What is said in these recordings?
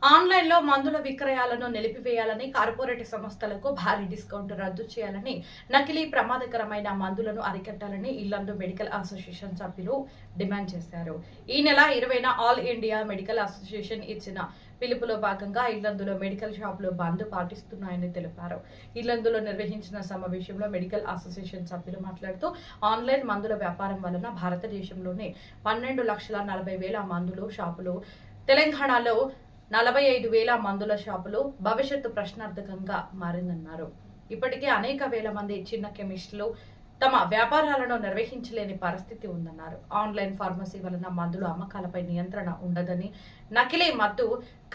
ఆన్లైన్లో మందుల విక్రయాలను నిలిపివేయాలని, కార్పొరేట్ సంస్థలకు భారీ డిస్కౌంట్ రద్దు చేయాలని, నకిలీ ప్రమాదకరమైన మందులను అరికట్టాలని ఇల్లందు మెడికల్ అసోసియేషన్ సభ్యులు డిమాండ్ చేశారు. ఈ నెల 20న ఆల్ ఇండియా మెడికల్ అసోసియేషన్ ఇచ్చిన పిలుపులో భాగంగా ఇల్లందులో మెడికల్ షాపులు బంద్ పాటిస్తున్నాయని తెలిపారు. ఇల్లందులో నిర్వహించిన సమావేశంలో మెడికల్ అసోసియేషన్ సభ్యులు మాట్లాడుతూ, ఆన్లైన్ మందుల వ్యాపారం వలన భారతదేశంలోనే 12,40,000 మందుల షాపులు, తెలంగాణలో 45,000 మందుల షాపులు భవిష్యత్తు ప్రశ్నార్థకంగా మారిందన్నారు. ఇప్పటికే అనేక వేల మంది చిన్న కెమిస్టులు తమ వ్యాపారాలను నిర్వహించలేని పరిస్థితి ఉందన్నారు. ఆన్లైన్ ఫార్మసీ వలన మందుల అమ్మకాలపై నియంత్రణ ఉండదని, నకిలీ మత్తు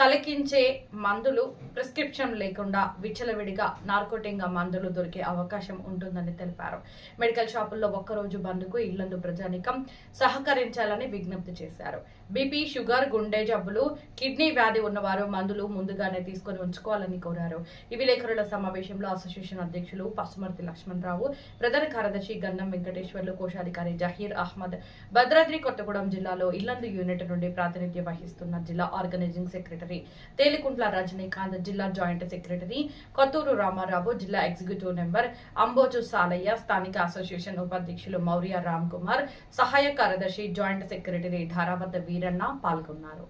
కలిగించే మందులు ప్రిస్క్రిప్షన్ లేకుండా విచ్చలవిడిగా నార్కోటింగ్ మందులు దొరికే అవకాశం ఉంటుందని తెలిపారు. మెడికల్ షాపుల్లో ఒక్కరోజు బంద్కు ఇల్లందు ప్రజానికం సహకరించాలని విజ్ఞప్తి చేశారు. బీపీ, షుగర్, గుండె జబ్బులు, కిడ్నీ వ్యాధి ఉన్నవారు మందులు ముందుగానే తీసుకుని ఉంచుకోవాలని కోరారు. ఈ విలేకరుల సమావేశంలో అసోసియేషన్ అధ్యక్షులు పసుమర్తి లక్ష్మణరావు, ప్రధాన కార్యదర్శి గన్నం వెంకటేశ్వర్లు, కోశాధికారి జహీర్ అహ్మద్, భద్రాద్రి కొత్తగూడెం జిల్లాలో ఇల్లందు యూనిట్ నుండి ప్రాతినిధ్యం వహిస్తున్న జిల్లా ఆర్గనైజింగ్ సెక్రటరీ తేలికుంట్ల రజనీకాంత్, జిల్లా జాయింట్ సెక్రటరీ కొత్తూరు రామారావు, జిల్లా ఎగ్జిక్యూటివ్ మెంబర్ అంబోజు సాలయ్య, స్థానిక అసోసియేషన్ ఉపాధ్యక్షులు మౌర్య రామ్ కుమార్, సహాయ కార్యదర్శి జాయింట్ సెక్రటరీ ధారావత్ వీరన్న పాల్గొన్నారు.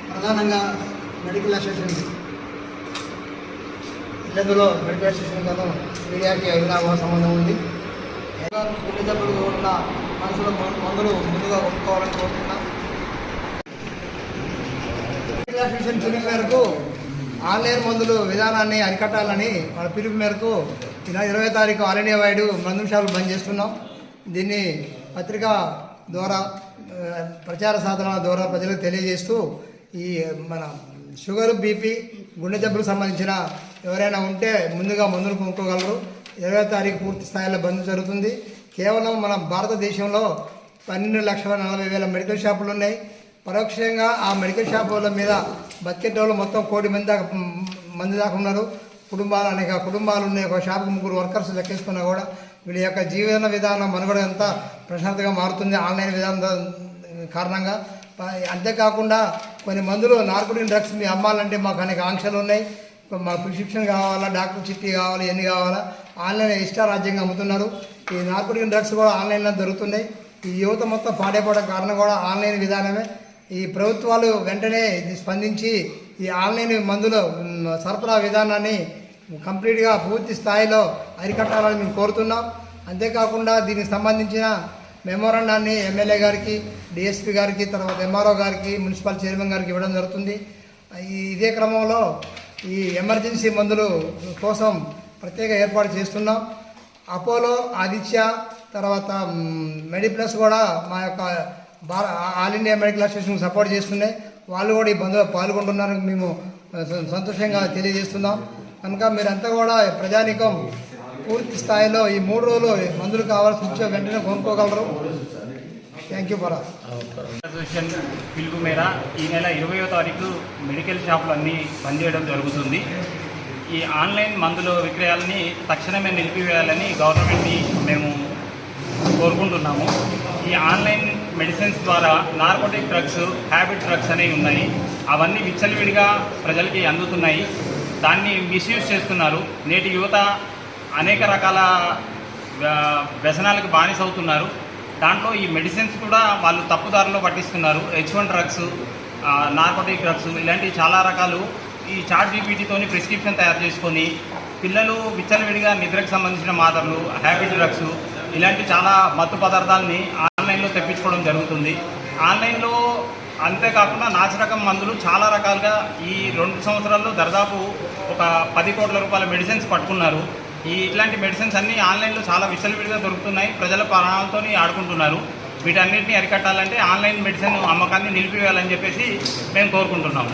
ప్రధానంగా మెడికల్ అసోసియేషన్ ఇల్లందులో మెడికల్ అసోసియేషన్ మీడియాకి అవినాభావ సంబంధం ఉంది. గుండె జబ్బులు ఉన్న మనుషుల మందులు ముందుగా కొనుక్కోవాలని కోరుతున్నాం. మెడికల్ అసోసియేషన్ పిలుపు మేరకు ఆన్లైన్ మందులు విధానాన్ని అరికట్టాలని వాళ్ళ పిలుపు మేరకు 20వ తారీఖు ఆల్ ఇండియా వైడ్ మందు షాపులు బంద్ చేస్తున్నాం. దీన్ని పత్రిక ద్వారా, ప్రచార సాధనాల ద్వారా ప్రజలకు తెలియజేస్తూ, ఈ మన షుగర్, బీపీ, గుండె జబ్బులకు సంబంధించిన ఎవరైనా ఉంటే ముందుగా మందులు కొనుక్కోగలరు. 20వ తారీఖు పూర్తి స్థాయిలో బంద్ జరుగుతుంది. కేవలం మన భారతదేశంలో 12,40,000 మెడికల్ షాపులు ఉన్నాయి. పరోక్షంగా ఆ మెడికల్ షాపుల మీద బతికేటోళ్ళు మొత్తం 1,00,00,000 మంది దాకా ఉన్నారు. అనేక కుటుంబాలు ఉన్నాయి. ఒక షాపుకు 3 వర్కర్స్ లెక్కేసుకున్నా కూడా వీళ్ళ యొక్క జీవన విధానం, మనుగడ ఎంత ప్రశాంతంగా మారుతుంది ఆన్లైన్ విధానం కారణంగా. అంతేకాకుండా కొన్ని మందులు, నార్కోటిక్ డ్రగ్స్ మీ అమ్మాలంటే మాకు అనేక ఆంక్షలు ఉన్నాయి. మా ప్రిస్క్రిప్షన్ కావాలా, డాక్టర్ చిట్టి కావాలి, ఎన్ని కావాలా, ఆన్లైన్ ఇష్టారాజ్యంగా అమ్ముతున్నారు. ఈ నార్కోటిక్ డ్రగ్స్ కూడా ఆన్లైన్లో దొరుకుతున్నాయి. ఈ యువత మొత్తం పాడైపోవడం కారణం కూడా ఆన్లైన్ విధానమే. ఈ ప్రభుత్వాలు వెంటనే స్పందించి ఈ ఆన్లైన్ మందుల సరఫరా విధానాన్ని కంప్లీట్గా పూర్తి స్థాయిలో అరికట్టాలని మేము కోరుతున్నాం. అంతేకాకుండా దీనికి సంబంధించిన మెమోరాండాన్ని ఎమ్మెల్యే గారికి, డిఎస్పీ గారికి, తర్వాత ఎంఆర్ఓ గారికి, మున్సిపల్ చైర్మన్ గారికి ఇవ్వడం జరుగుతుంది. ఇదే క్రమంలో ఈ ఎమర్జెన్సీ మందులు కోసం ప్రత్యేక ఏర్పాటు చేస్తున్నాం. అపోలో, ఆదిత్య, తర్వాత మెడిప్లస్ కూడా మా యొక్క all India medical association support చేస్తున్నాయి. వాళ్ళు కూడా ఈ బంద్లో పాల్గొంటున్నారని మేము సంతోషంగా తెలియజేస్తున్నాం. కనుక మీరంతా కూడా ప్రజానీకం పూర్తి స్థాయిలో ఈ 3 రోజులు మందులు కావాల్సి వచ్చే వెంటనే కొనుక్కోగలరు. Thank you. అసోసియేషన్ పిలుపు మేర ఈ నెల 20వ తారీఖు మెడికల్ షాపులు అన్నీ బంద్ చేయడం జరుగుతుంది. ఈ ఆన్లైన్ మందుల విక్రయాలని తక్షణమే నిలిపివేయాలని గవర్నమెంట్ని మేము కోరుకుంటున్నాము. ఈ ఆన్లైన్ మెడిసిన్స్ ద్వారా నార్కోటిక్ డ్రగ్స్, హ్యాబిట్ డ్రగ్స్ అనేవి ఉన్నాయి. అవన్నీ విచ్చలవిడిగా ప్రజలకి అందుతున్నాయి. దాన్ని మిస్యూజ్ చేస్తున్నారు. నేటి యువత అనేక రకాల వ్యసనాలకు బానిసవుతున్నారు. దాంట్లో ఈ మెడిసిన్స్ కూడా వాళ్ళు తప్పుదారిలో పట్టిస్తున్నారు. H1 డ్రగ్స్, నార్కోటిక్ డ్రగ్స్ ఇలాంటివి చాలా రకాలు ఈ చాట్ జీపీటీతోని ప్రిస్క్రిప్షన్ తయారు చేసుకొని పిల్లలు విచ్చలవిడిగా నిద్రకు సంబంధించిన మాత్రలు, హ్యాబిట్ డ్రగ్స్ ఇలాంటి చాలా మత్తు పదార్థాలని ఆన్లైన్లో తెప్పించుకోవడం జరుగుతుంది. ఆన్లైన్లో అంతేకాకుండా నాసిరకం మందులు చాలా రకాలుగా ఈ 2 సంవత్సరాల్లో దాదాపు ఒక 10 కోట్ల రూపాయల మెడిసిన్స్ పట్టుకున్నారు. ఇట్లాంటి మెడిసిన్స్ అన్నీ ఆన్లైన్లో చాలా విచ్చలవిడిగా దొరుకుతున్నాయి. ప్రజల ప్రాణాలతో ఆడుకుంటున్నారు. వీటన్నిటిని అరికట్టాలంటే ఆన్లైన్ మెడిసిన్ అమ్మకాన్ని నిలిపివేయాలని చెప్పేసి మేము కోరుకుంటున్నాము.